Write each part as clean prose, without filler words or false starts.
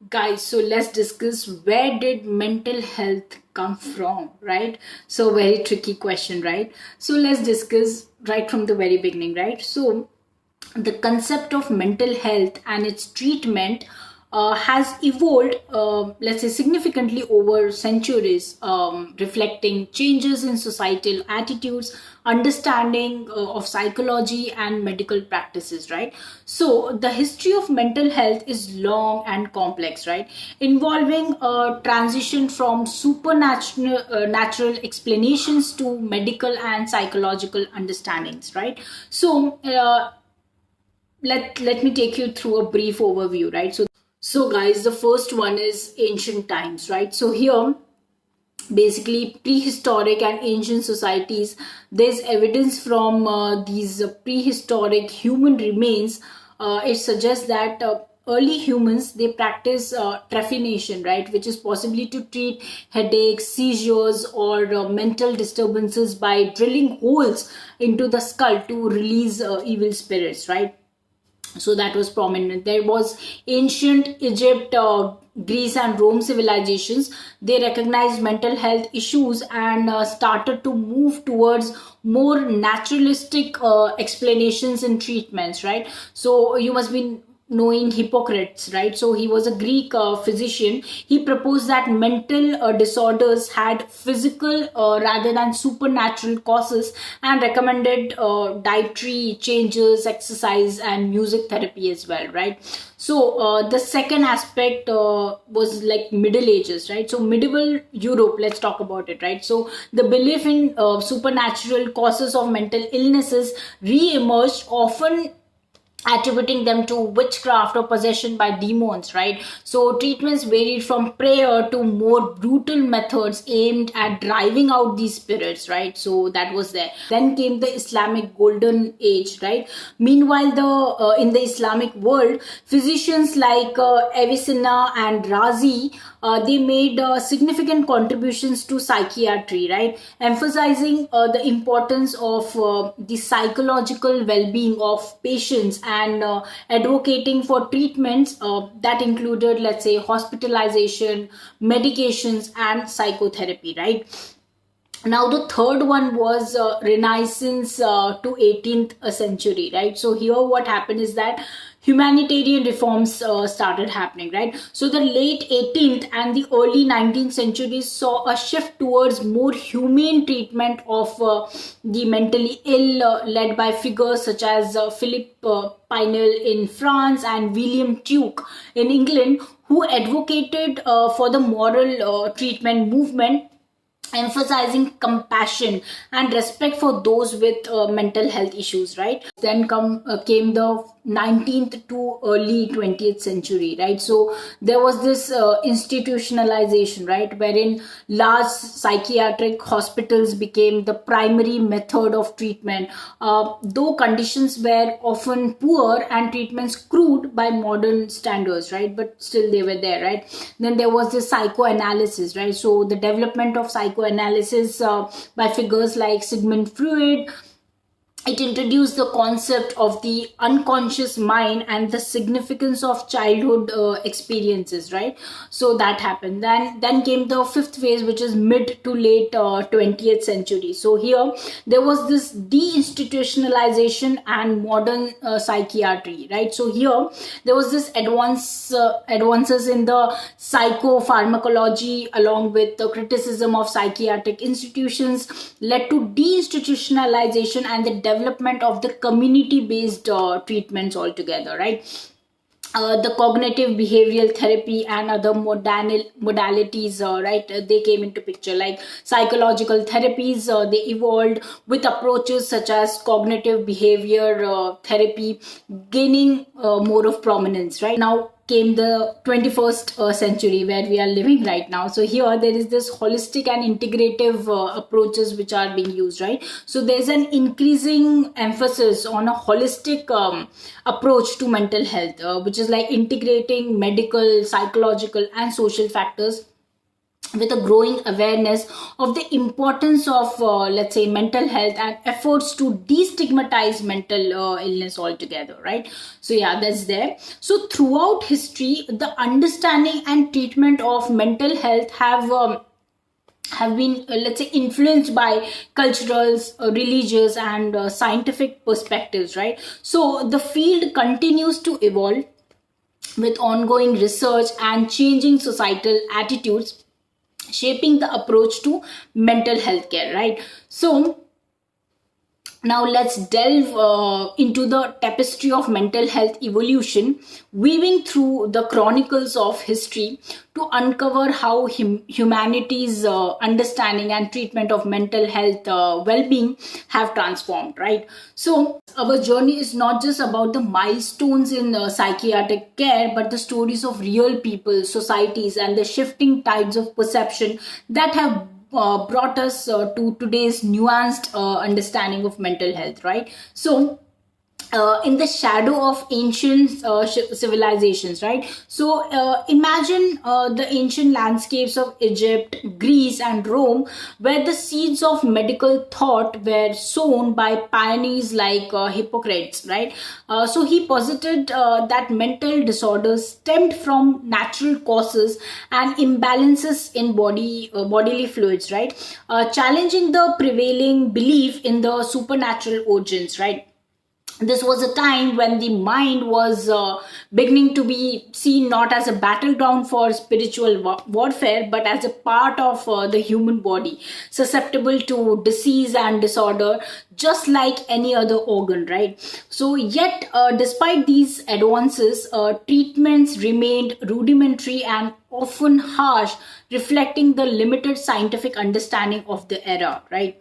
Guys, so let's discuss, where did mental health come from, right? So very tricky question, right? So let's discuss right from the very beginning, right? So the concept of mental health and its treatment has evolved, let's say, significantly over centuries, reflecting changes in societal attitudes, understanding of psychology and medical practices, right? So the history of mental health is long and complex, right, involving a transition from supernatural natural explanations to medical and psychological understandings, right? So let me take you through a brief overview, right? So guys, the first one is ancient times, right? So here, basically, prehistoric and ancient societies, there's evidence from these prehistoric human remains. It suggests that early humans, they practice trephination, right, which is possibly to treat headaches, seizures, or mental disturbances by drilling holes into the skull to release evil spirits, right? So that was prominent. There was ancient Egypt, Greece and Rome civilizations. They recognized mental health issues and started to move towards more naturalistic explanations and treatments, right? So you must be knowing Hippocrates, right? So he was a Greek physician. He proposed that mental disorders had physical rather than supernatural causes, and recommended dietary changes, exercise, and music therapy as well, right? So the second aspect was like Middle Ages, right? So medieval Europe, let's talk about it, right? So the belief in supernatural causes of mental illnesses re-emerged, often attributing them to witchcraft or possession by demons, right? So treatments varied from prayer to more brutal methods aimed at driving out these spirits, right? So that was there. Then came the Islamic golden age, right? Meanwhile, the in the Islamic world, physicians like Avicenna and Razi, they made significant contributions to psychiatry, right, emphasizing the importance of the psychological well-being of patients, and advocating for treatments that included, let's say, hospitalization, medications, and psychotherapy, right? Now the third one was Renaissance to 18th century, right? So here what happened is that humanitarian reforms started happening, right? So the late 18th and the early 19th centuries saw a shift towards more humane treatment of the mentally ill, led by figures such as Philip Pinel in France and William Tuke in England, who advocated for the moral treatment movement, emphasizing compassion and respect for those with mental health issues, right? Then came the 19th to early 20th century, right? So there was this institutionalization, right, wherein large psychiatric hospitals became the primary method of treatment, though conditions were often poor and treatments crude by modern standards, right? But still they were there, right? Then there was this psychoanalysis, right? So the development of psychoanalysis by figures like Sigmund Freud, it introduced the concept of the unconscious mind and the significance of childhood experiences, right? So that happened. Then came the fifth phase, which is mid to late 20th century. So here there was this deinstitutionalization and modern psychiatry, right? So here there was this advances in the psychopharmacology, along with the criticism of psychiatric institutions, led to deinstitutionalization and the development of the community-based treatments altogether, right? The cognitive behavioral therapy and other modalities, right, they came into picture, like psychological therapies. They evolved with approaches such as cognitive behavior therapy gaining more of prominence, right? Now came the 21st century, where we are living right now. So here there is this holistic and integrative approaches which are being used, right? So there's an increasing emphasis on a holistic approach to mental health, which is like integrating medical, psychological, and social factors with a growing awareness of the importance of let's say mental health and efforts to destigmatize mental illness altogether, right? So yeah, that's there. So throughout history, the understanding and treatment of mental health have been let's say influenced by cultural, religious and scientific perspectives, right? So the field continues to evolve with ongoing research and changing societal attitudes shaping the approach to mental health care, right? So now let's delve into the tapestry of mental health evolution, weaving through the chronicles of history to uncover how humanity's understanding and treatment of mental health well-being have transformed, right? So our journey is not just about the milestones in psychiatric care, but the stories of real people, societies, and the shifting tides of perception that have brought us to today's nuanced understanding of mental health, right? So in the shadow of ancient civilizations, right? So imagine the ancient landscapes of Egypt, Greece, and Rome, where the seeds of medical thought were sown by pioneers like Hippocrates, right? So he posited that mental disorders stemmed from natural causes and imbalances in bodily fluids, right? Challenging the prevailing belief in the supernatural origins, right? This was a time when the mind was beginning to be seen not as a battleground for spiritual warfare, but as a part of the human body, susceptible to disease and disorder, just like any other organ, right? So, yet, despite these advances, treatments remained rudimentary and often harsh, reflecting the limited scientific understanding of the era, right?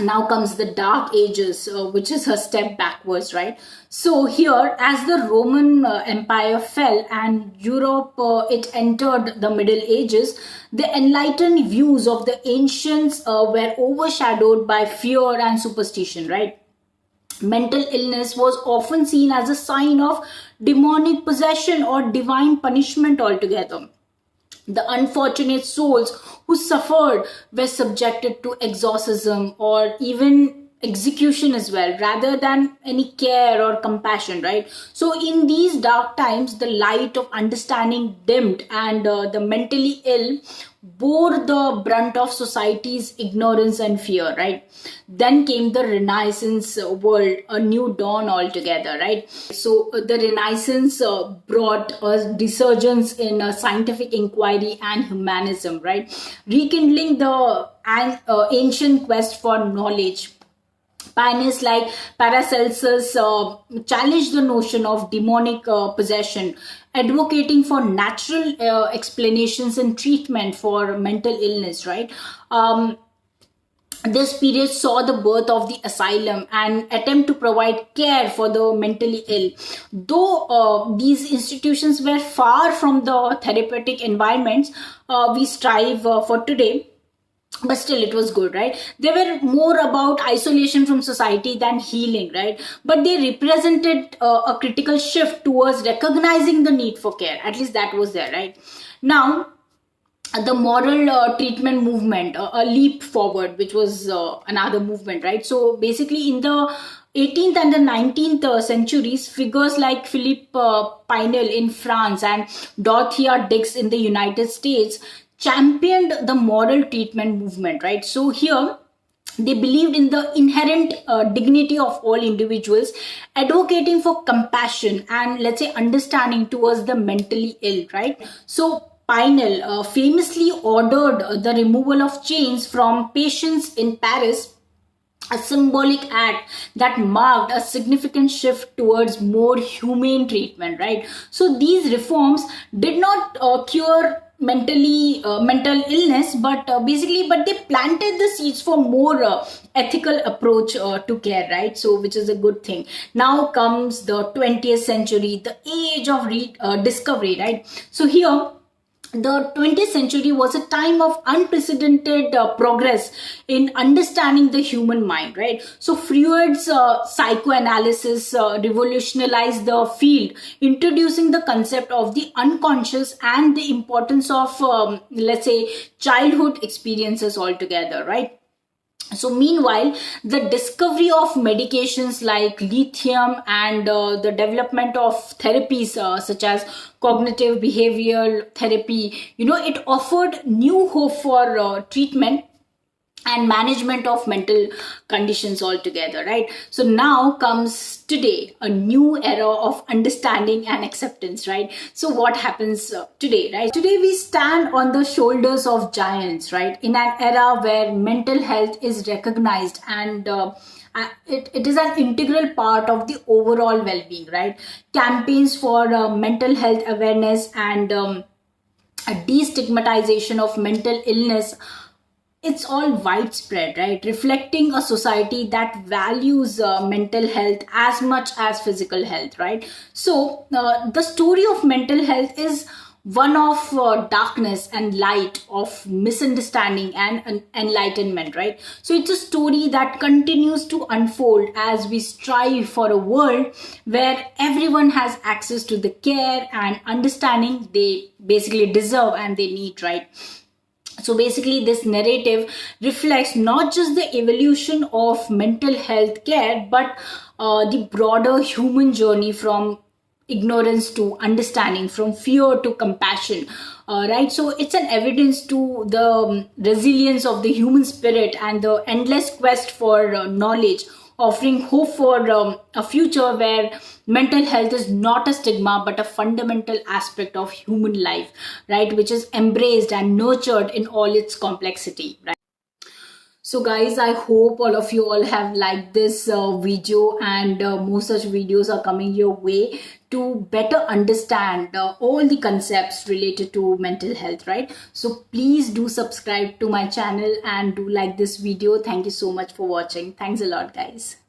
Now comes the Dark Ages, which is a step backwards, right? So here, as the Roman Empire fell and Europe it entered the Middle Ages, the enlightened views of the ancients were overshadowed by fear and superstition, right? Mental illness was often seen as a sign of demonic possession or divine punishment altogether. The unfortunate souls who suffered were subjected to exorcism or even execution as well, rather than any care or compassion, right? So in these dark times, the light of understanding dimmed, and the mentally ill bore the brunt of society's ignorance and fear, right? Then came the Renaissance world, a new dawn altogether, right? So the Renaissance brought a resurgence in scientific inquiry and humanism, right? Rekindling the ancient quest for knowledge. Pioneers like Paracelsus challenged the notion of demonic possession, advocating for natural explanations and treatment for mental illness, right? This period saw the birth of the asylum and attempt to provide care for the mentally ill. Though these institutions were far from the therapeutic environments we strive for today, but still it was good, right? They were more about isolation from society than healing, right? But they represented a critical shift towards recognizing the need for care. At least that was there, right? Now the moral treatment movement, a leap forward, which was another movement, right? So basically in the 18th and the 19th centuries, figures like Philippe Pinel in France and Dorothea Dix in the United States championed the moral treatment movement, right? So here they believed in the inherent dignity of all individuals, advocating for compassion and, let's say, understanding towards the mentally ill, right? So Pinel famously ordered the removal of chains from patients in Paris, a symbolic act that marked a significant shift towards more humane treatment, right? So these reforms did not cure mental illness, but but they planted the seeds for more ethical approach to care, right? So which is a good thing. Now comes the 20th century, the age of discovery, right? So here the 20th century was a time of unprecedented progress in understanding the human mind, right? So Freud's psychoanalysis revolutionized the field, introducing the concept of the unconscious and the importance of, let's say, childhood experiences altogether, right? So meanwhile, the discovery of medications like lithium and the development of therapies such as cognitive behavioral therapy, it offered new hope for treatment and management of mental conditions altogether, right? So now comes today a new era of understanding and acceptance, right? So what happens today, right? Today we stand on the shoulders of giants, right? In an era where mental health is recognized and it is an integral part of the overall well-being, right? Campaigns for mental health awareness and a destigmatization of mental illness, it's all widespread, right? Reflecting a society that values mental health as much as physical health, right? So the story of mental health is one of darkness and light, of misunderstanding and enlightenment, right? So it's a story that continues to unfold as we strive for a world where everyone has access to the care and understanding they basically deserve and they need, right? So basically, this narrative reflects not just the evolution of mental health care, but the broader human journey from ignorance to understanding, from fear to compassion. Right, so it's an evidence to the resilience of the human spirit and the endless quest for knowledge, offering hope for a future where mental health is not a stigma but a fundamental aspect of human life, right, which is embraced and nurtured in all its complexity, right? So guys, I hope all of you all have liked this video, and more such videos are coming your way to better understand all the concepts related to mental health, right? So please do subscribe to my channel and do like this video. Thank you so much for watching. Thanks a lot, guys.